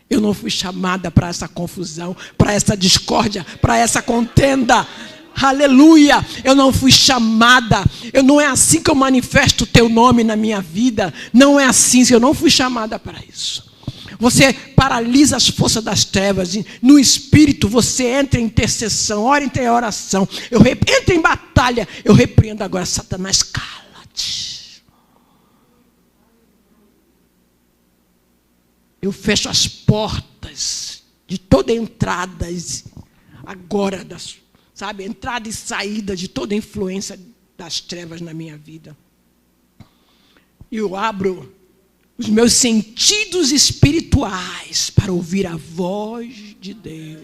eu não fui chamada para essa confusão, para essa discórdia, para essa contenda. Aleluia, eu não fui chamada, não é assim que eu manifesto o teu nome na minha vida, não é assim, eu não fui chamada para isso. Você paralisa as forças das trevas, no espírito você entra em intercessão, ora em oração, entra em batalha, eu repreendo agora, Satanás, cala-te. Eu fecho as portas de toda entrada, agora, entrada e saída de toda influência das trevas na minha vida. E eu abro os meus sentidos espirituais para ouvir a voz de Deus.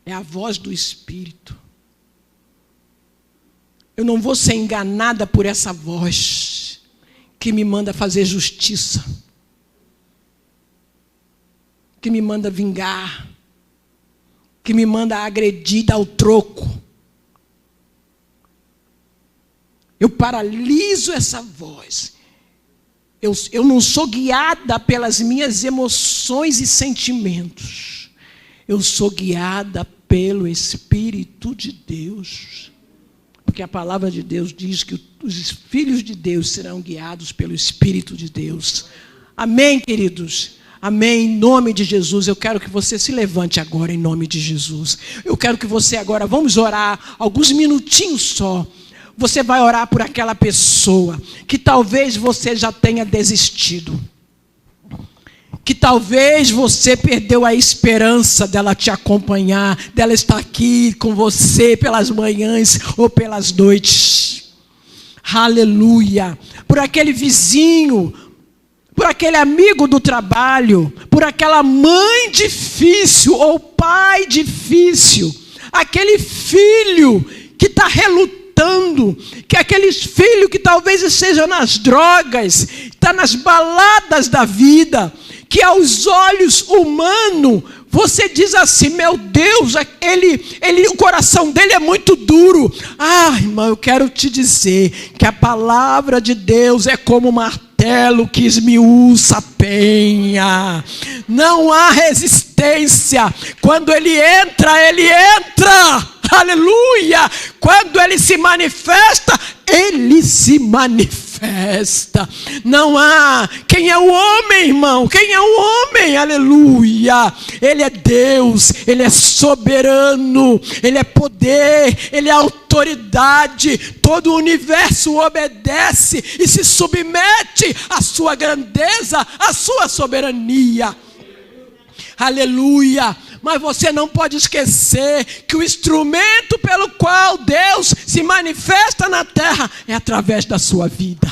É a voz do Espírito. Eu não vou ser enganada por essa voz que me manda fazer justiça, que me manda vingar, que me manda agredir, dar o troco. Eu paraliso essa voz. Eu não sou guiada pelas minhas emoções e sentimentos. Eu sou guiada pelo Espírito de Deus. Porque a palavra de Deus diz que os filhos de Deus serão guiados pelo Espírito de Deus. Amém, queridos? Amém, em nome de Jesus. Eu quero que você se levante agora em nome de Jesus. Eu quero que você agora, vamos orar alguns minutinhos só. Você vai orar por aquela pessoa que talvez você já tenha desistido. Que talvez você perdeu a esperança dela te acompanhar, dela estar aqui com você pelas manhãs ou pelas noites. Aleluia. Por aquele vizinho, por aquele amigo do trabalho, por aquela mãe difícil ou pai difícil, aquele filho que está relutando, que aqueles filhos que talvez estejam nas drogas, está nas baladas da vida, que aos olhos humanos, você diz assim, meu Deus, o coração dele é muito duro. Irmão, eu quero te dizer que a palavra de Deus é como martelo que esmiuça a penha. Não há resistência. Quando ele entra. Aleluia! Quando ele se manifesta, ele se manifesta. Não há. Quem é o homem, irmão? Quem é o homem? Aleluia! Ele é Deus, ele é soberano, ele é poder, ele é autoridade. Todo o universo obedece e se submete à sua grandeza, à sua soberania. Aleluia! Mas você não pode esquecer que o instrumento pelo qual Deus se manifesta na terra é através da sua vida.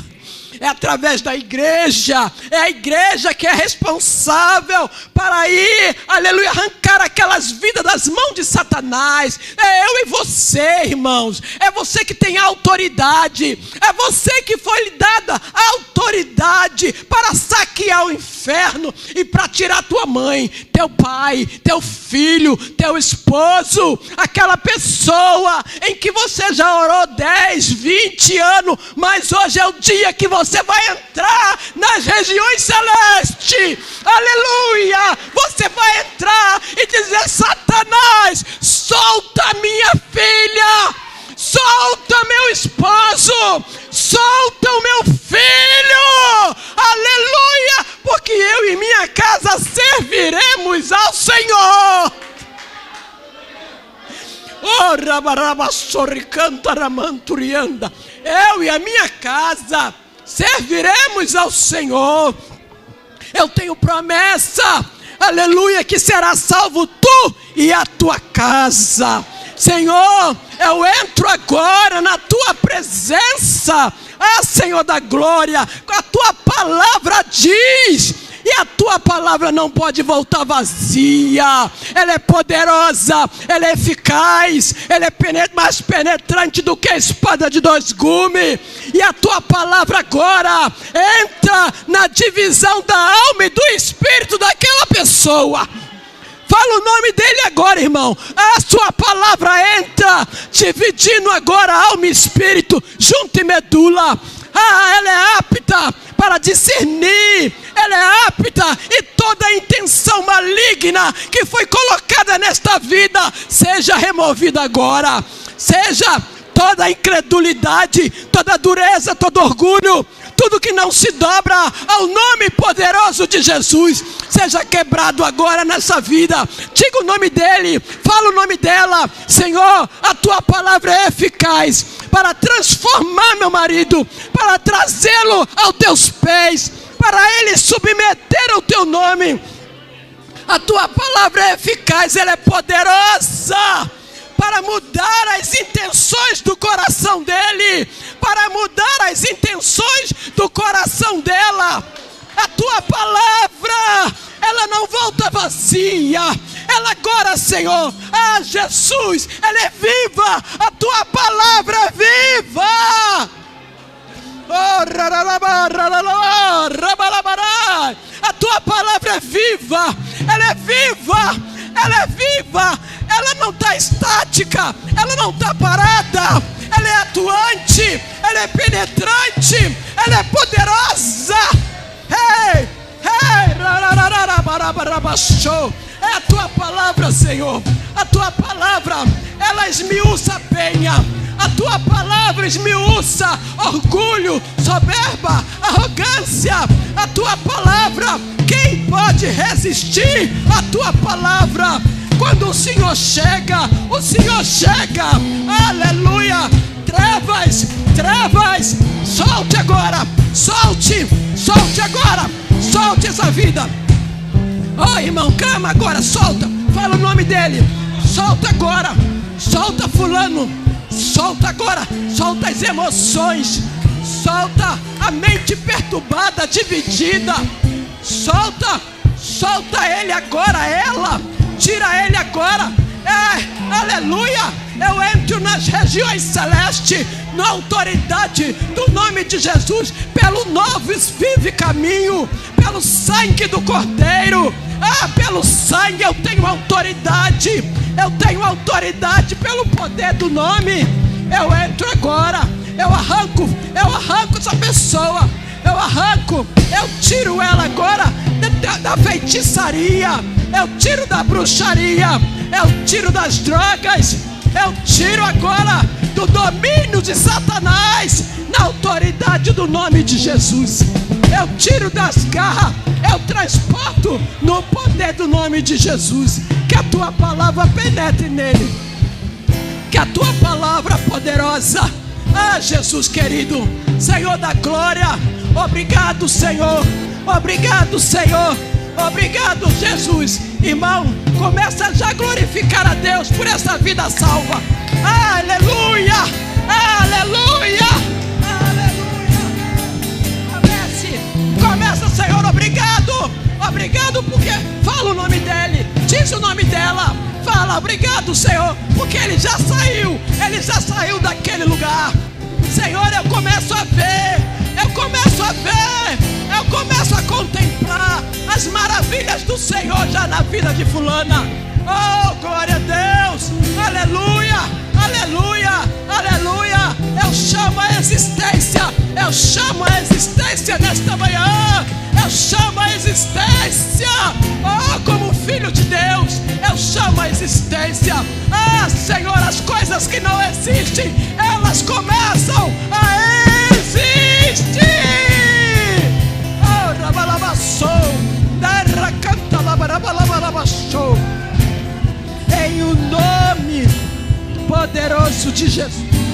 é através da igreja. É a igreja que é responsável para ir, aleluia, arrancar aquelas vidas das mãos de Satanás. É eu e você, irmãos. É você que tem autoridade. É você que foi lhe dada a autoridade para saquear o inferno e para tirar tua mãe, teu pai, teu filho, teu esposo, aquela pessoa em que você já orou 10, 20 anos, mas hoje é o dia que você vai entrar nas regiões celestes. Aleluia! Você vai entrar e dizer: Satanás, solta minha filha, solta meu esposo, solta o meu filho, aleluia, porque eu e minha casa serviremos ao Senhor. Eu e a minha casa serviremos ao Senhor. Eu tenho promessa, aleluia, que será salvo tu e a tua casa. Senhor, eu entro agora na tua presença, Senhor da glória. A tua palavra diz, e a tua palavra não pode voltar vazia. Ela é poderosa, ela é eficaz, ela é mais penetrante do que a espada de 2 gumes. E a tua palavra agora entra na divisão da alma e do espírito daquela pessoa. Fala o nome dele agora, irmão. A sua palavra entra dividindo agora alma e espírito, junto e medula. Ela é apta para discernir, ela é apta, e toda intenção maligna que foi colocada nesta vida seja removida agora. Seja toda incredulidade, toda dureza, todo orgulho, tudo que não se dobra ao nome poderoso de Jesus, seja quebrado agora nessa vida. Diga o nome dele, fala o nome dela. Senhor, a tua palavra é eficaz para transformar meu marido, para trazê-lo aos teus pés, para ele submeter ao teu nome. A tua palavra é eficaz, ela é poderosa para mudar as intenções do coração dele, para mudar as intenções do coração dela. A tua palavra, ela não volta vazia. Ela agora, Senhor, Jesus, ela é viva. A tua palavra é viva. A tua palavra é viva. Ela é viva. Ela é viva. Ela não está estática, ela não está parada, ela é atuante, ela é penetrante, ela é poderosa. Hey, hey, é a tua palavra, Senhor. A tua palavra, ela esmiuça a penha. A tua palavra esmiuça orgulho, soberba, arrogância. A tua palavra, quem pode resistir à tua palavra? Quando o Senhor chega, aleluia. Trevas, solte agora, solte agora, solte essa vida. Oh, irmão, clama agora, solta, fala o nome dele, solta agora, solta fulano, solta agora, solta as emoções, solta a mente perturbada, dividida, solta ele agora, ela. Tira ele agora. Aleluia. Eu entro nas regiões celestes, na autoridade do nome de Jesus, pelo novo e vivo caminho, pelo sangue do Cordeiro. Pelo sangue eu tenho autoridade. Eu tenho autoridade pelo poder do nome. Eu entro agora. Eu arranco essa pessoa. Eu tiro ela agora da feitiçaria. Eu tiro da bruxaria. Eu tiro das drogas. Eu tiro agora do domínio de Satanás, na autoridade do nome de Jesus. Eu tiro das garras. Eu transporto no poder do nome de Jesus. Que a tua palavra penetre nele. Que a tua palavra poderosa. Jesus querido, Senhor da glória, obrigado, Senhor. Obrigado, Senhor. Obrigado, Jesus. Irmão, começa já a glorificar a Deus por essa vida salva. Aleluia, aleluia, aleluia, Obrigado, Senhor, porque ele já saiu daquele lugar. Senhor, eu começo a ver, eu começo a contemplar as maravilhas do Senhor já na vida de fulana. Oh, glória a Deus, aleluia, aleluia, aleluia. Eu chamo a existência nesta manhã. Eu chamo a existência, oh, como filho de Deus, eu chamo a existência. Ah, Senhor, as coisas que não existem, elas começam a existir. Oh, rabalabassou, terra canta labarabalabassou. Em o nome poderoso de Jesus.